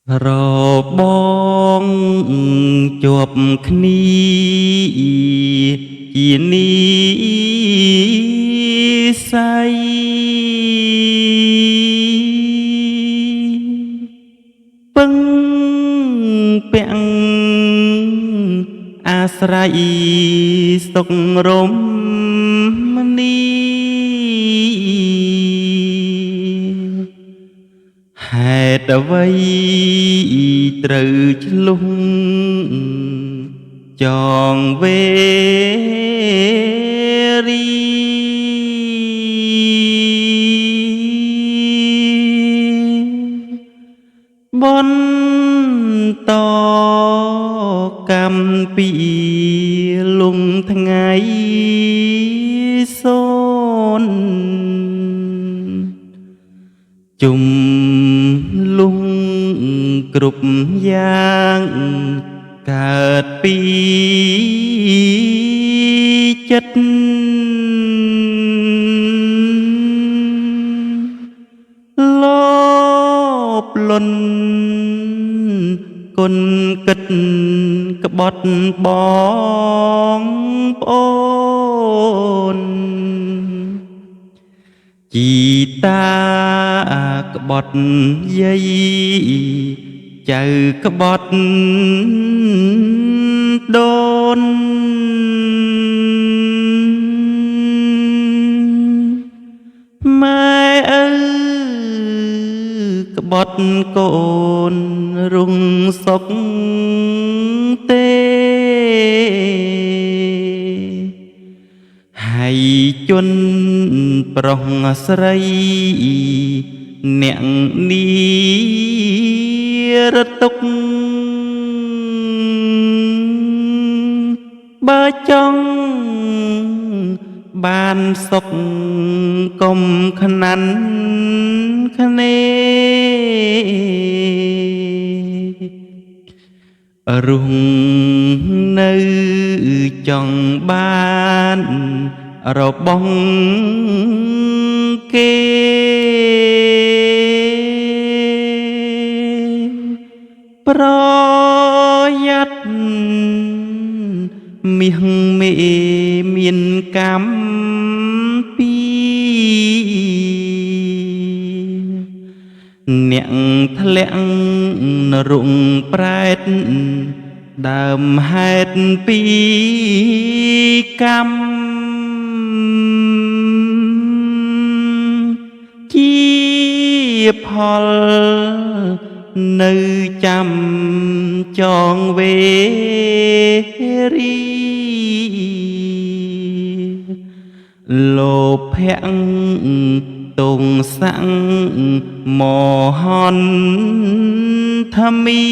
របងជាប់គ្នាជានីស័យពឹងពាំងអាស្រ័យសុខរមនីហេតុអ្វីត្រូវឆ្លុះចងវេរីបន្តកម្មពីលំថ្ងៃសូនជុំលុងគ្រប់យ៉ាងកើតពីចិត្តលោភលន់គុណកិតក្បត់បងប្អូនជីតាក្បត់យាយចៅក្បត់ដូនម៉ែឪក្បត់កូនរងសុខទេហើយជន់ប្រុសស្រីអ្នកនីរតុកបើចង់បានសុខកុំខ្នាន់គ្នារុងនៅចង់បានរបស់គេប្រយ័ត្នមាសមេមានកម្មពីអ្នកធ្លាក់នរងប្រែតដើមហេតុពីកម្មជាផលនៅចាំចងវេរីលោភៈទងសੰមហន្ធមី